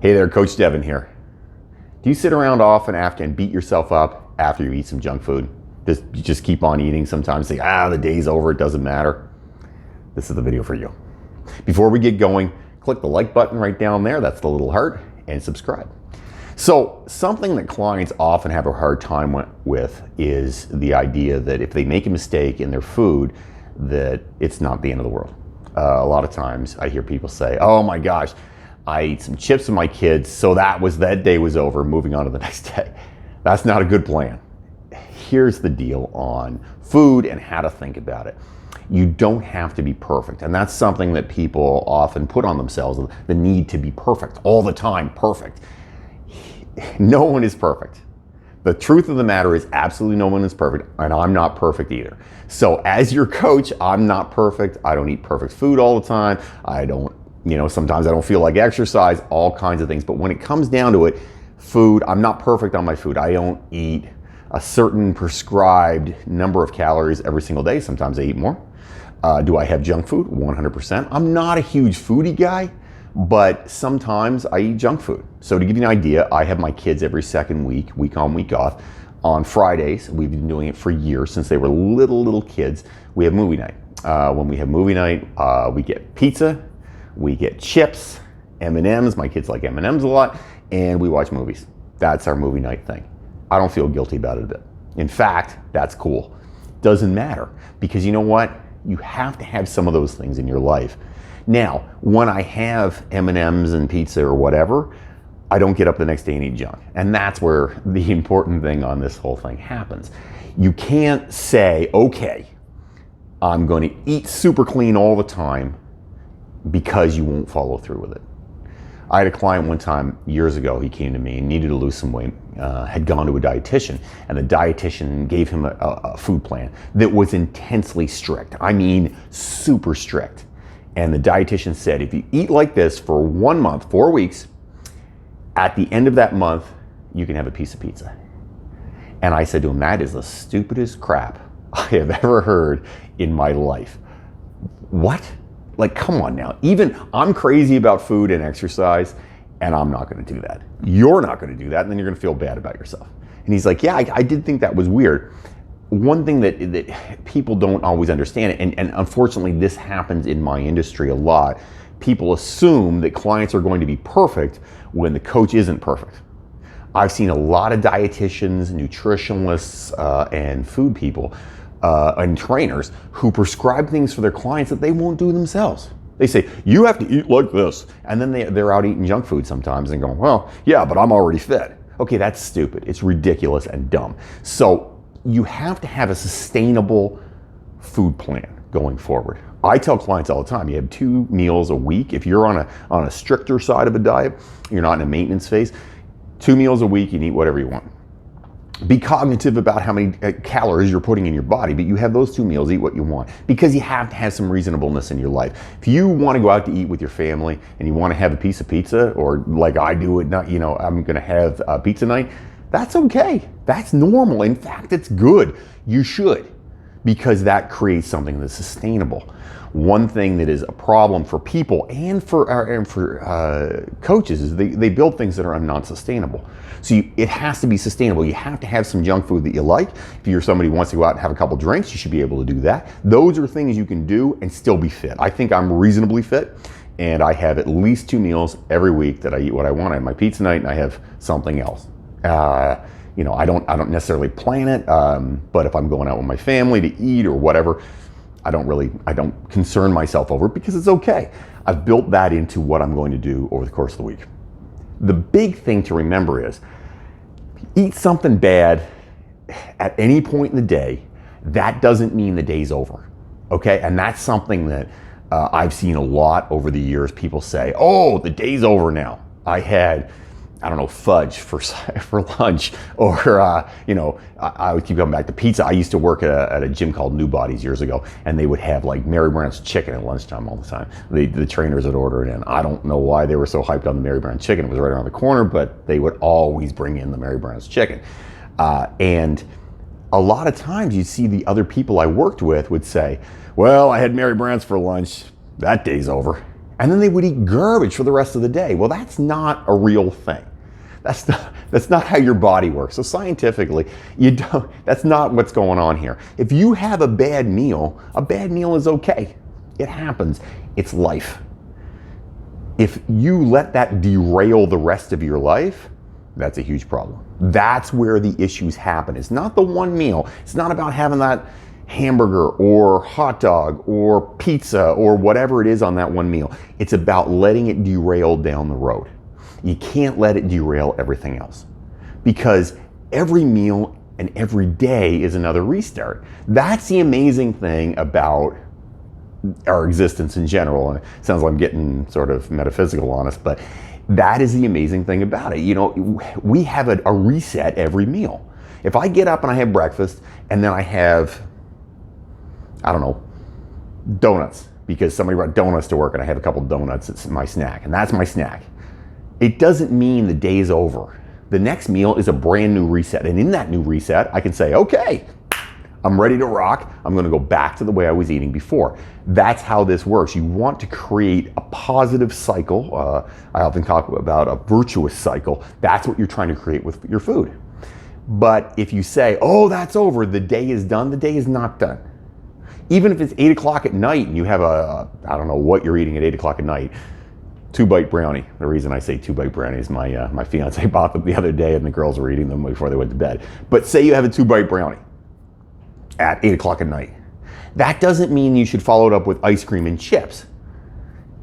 Hey there, Coach Devin here. Do you sit around often after and beat yourself up after you eat some junk food? You just keep on eating sometimes, say, the day's over, it doesn't matter. This is the video for you. Before we get going, click the like button right down there, that's the little heart, and subscribe. So something that clients often have a hard time with is the idea that if they make a mistake in their food, that it's not the end of the world. A lot of times I hear people say, oh my gosh, I ate some chips with my kids, so that day was over, moving on to the next day. That's not a good plan. Here's the deal on food and how to think about it. You don't have to be perfect, and that's something that people often put on themselves, the need to be perfect, all the time, perfect. No one is perfect. The truth of the matter is absolutely no one is perfect, and I'm not perfect either. So as your coach, I'm not perfect. I don't eat perfect food all the time. Sometimes I don't feel like exercise, all kinds of things. But when it comes down to it, food, I'm not perfect on my food. I don't eat a certain prescribed number of calories every single day. Sometimes I eat more. Do I have junk food? 100%. I'm not a huge foodie guy, but sometimes I eat junk food. So to give you an idea, I have my kids every second week on, week off. On Fridays, we've been doing it for years, since they were little kids, we have movie night. When we have movie night, we get pizza, we get chips, M&Ms, my kids like M&Ms a lot, and we watch movies. That's our movie night thing. I don't feel guilty about it a bit. In fact, that's cool. Doesn't matter, because you know what? You have to have some of those things in your life. Now, when I have M&Ms and pizza or whatever, I don't get up the next day and eat junk. And that's where the important thing on this whole thing happens. You can't say, okay, I'm going to eat super clean all the time, because you won't follow through with it. I had a client one time years ago, he came to me and needed to lose some weight, had gone to a dietitian, and the dietitian gave him a food plan that was intensely strict. I mean, super strict. And the dietitian said, if you eat like this for 1 month, 4 weeks, at the end of that month, you can have a piece of pizza. And I said to him, that is the stupidest crap I have ever heard in my life. What? Like, come on now. Even I'm crazy about food and exercise, and I'm not going to do that. You're not going to do that, and then you're going to feel bad about yourself. And he's like, yeah, I did think that was weird. One thing that people don't always understand, and unfortunately this happens in my industry a lot, people assume that clients are going to be perfect when the coach isn't perfect. I've seen a lot of dietitians, nutritionists, and food people and trainers who prescribe things for their clients that they won't do themselves. They say, you have to eat like this. And then they're out eating junk food sometimes and going, well, yeah, but I'm already fit. Okay, that's stupid. It's ridiculous and dumb. So you have to have a sustainable food plan going forward. I tell clients all the time, you have 2 meals a week. If you're on a stricter side of a diet, you're not in a maintenance phase, 2 meals a week, you can eat whatever you want. Be cognitive about how many calories you're putting in your body, but you have those 2 meals, eat what you want, because you have to have some reasonableness in your life. If you want to go out to eat with your family and you want to have a piece of pizza, or like I do I'm going to have a pizza night, that's okay. That's normal. In fact, it's good. You should, because that creates something that's sustainable. One thing that is a problem for people and for coaches is they build things that are not sustainable. So it has to be sustainable. You have to have some junk food that you like. If you're somebody who wants to go out and have a couple drinks, you should be able to do that. Those are things you can do and still be fit. I think I'm reasonably fit, and I have at least 2 meals every week that I eat what I want. I have my pizza night and I have something else. I don't necessarily plan it, but if I'm going out with my family to eat or whatever, I don't concern myself over it, because it's okay. I've built that into what I'm going to do over the course of the week. The big thing to remember is, eat something bad at any point in the day, that doesn't mean the day's over, okay? And that's something that I've seen a lot over the years. People say, oh, the day's over now. I had, fudge for lunch, or I would keep coming back to pizza. I used to work at a gym called New Bodies years ago, and they would have like Mary Brown's chicken at lunchtime all the time. The trainers would order it in. I don't know why they were so hyped on the Mary Brown chicken. It was right around the corner, but they would always bring in the Mary Brown's chicken. And a lot of times you see the other people I worked with would say, well, I had Mary Brown's for lunch. That day's over. And then they would eat garbage for the rest of the day. Well, that's not a real thing. That's not how your body works. So scientifically, that's not what's going on here. If you have a bad meal is okay. It happens. It's life. If you let that derail the rest of your life, that's a huge problem. That's where the issues happen. It's not the one meal. It's not about having that hamburger or hot dog or pizza or whatever it is on that one meal. It's about letting it derail down the road. You can't let it derail everything else, because every meal and every day is another restart. That's the amazing thing about our existence in general. And it sounds like I'm getting sort of metaphysical on us, but that is the amazing thing about it. You know, we have a reset every meal. If I get up and I have breakfast and then I have, I don't know, donuts, because somebody brought donuts to work and I have a couple donuts, it's my snack, and that's my snack. It doesn't mean the day's over. The next meal is a brand new reset. And in that new reset, I can say, okay, I'm ready to rock. I'm gonna go back to the way I was eating before. That's how this works. You want to create a positive cycle. I often talk about a virtuous cycle. That's what you're trying to create with your food. But if you say, oh, that's over, the day is done, the day is not done. Even if it's 8 o'clock at night and you have I don't know what you're eating at 8 o'clock at night, 2-bite brownie. The reason I say 2-bite brownie is my fiance bought them the other day and the girls were eating them before they went to bed. But say you have a 2-bite brownie at 8 o'clock at night. That doesn't mean you should follow it up with ice cream and chips.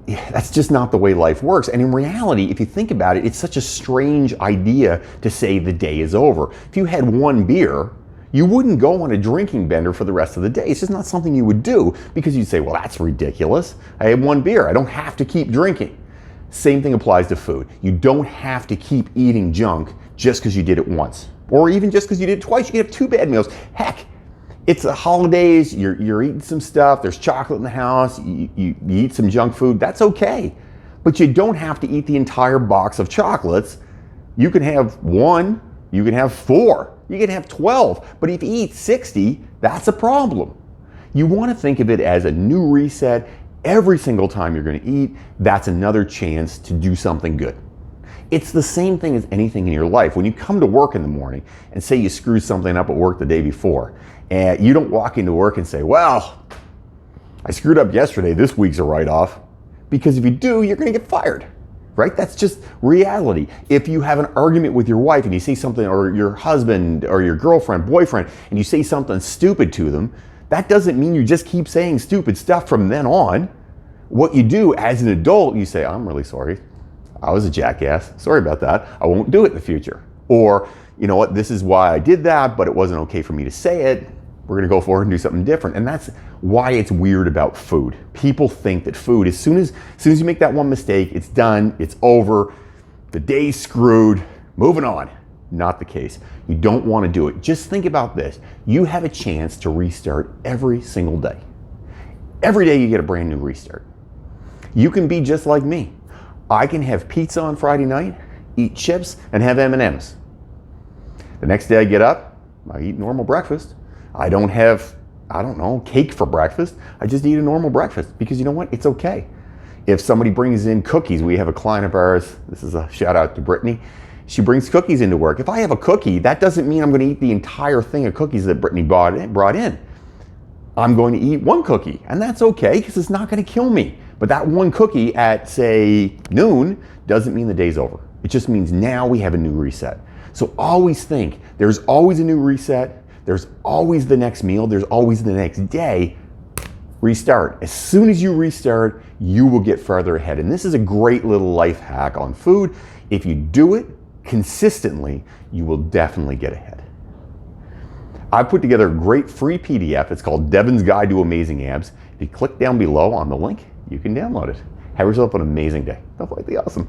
That's just not the way life works. And in reality, if you think about it, it's such a strange idea to say the day is over. If you had one beer, you wouldn't go on a drinking bender for the rest of the day. It's just not something you would do, because you'd say, well, that's ridiculous. I had one beer. I don't have to keep drinking. Same thing applies to food. You don't have to keep eating junk just because you did it once, or even just because you did it twice. You can have 2 bad meals. Heck, it's the holidays, you're eating some stuff, there's chocolate in the house, you eat some junk food, that's okay. But you don't have to eat the entire box of chocolates. You can have 1, you can have 4, you can have 12, but if you eat 60, that's a problem. You want to think of it as a new reset. Every single time you're going to eat, that's another chance to do something good. It's the same thing as anything in your life. When you come to work in the morning and say you screwed something up at work the day before, and you don't walk into work and say, well, I screwed up yesterday, this week's a write-off. Because if you do, you're going to get fired, right? That's just reality. If you have an argument with your wife and you say something, or your husband or your girlfriend, boyfriend, and you say something stupid to them, that doesn't mean you just keep saying stupid stuff from then on. What you do as an adult, you say, I'm really sorry. I was a jackass. Sorry about that. I won't do it in the future. Or, you know what, this is why I did that, but it wasn't okay for me to say it. We're gonna go forward and do something different. And that's why it's weird about food. People think that food, as soon as you make that one mistake, it's done, it's over, the day's screwed, moving on. Not the case. You don't want to do it. Just think about this. You have a chance to restart every single day. Every day you get a brand new restart. You can be just like me. I can have pizza on Friday night, eat chips, and have M&Ms. The next day I get up, I eat normal breakfast. I don't have, I don't know, cake for breakfast. I just eat a normal breakfast, because you know what? It's okay. If somebody brings in cookies, we have a client of ours, this is a shout out to Brittany, she brings cookies into work. If I have a cookie, that doesn't mean I'm going to eat the entire thing of cookies that Brittany brought in. I'm going to eat one cookie, and that's okay, because it's not going to kill me. But that one cookie at, say, noon doesn't mean the day's over. It just means now we have a new reset. So always think, there's always a new reset, there's always the next meal, there's always the next day. Restart. As soon as you restart, you will get further ahead. And this is a great little life hack on food. If you do it consistently, you will definitely get ahead. I put together a great free PDF. It's called Devin's Guide to Amazing Abs. If you click down below on the link, you can download it. Have yourself an amazing day. Don't fight the awesome.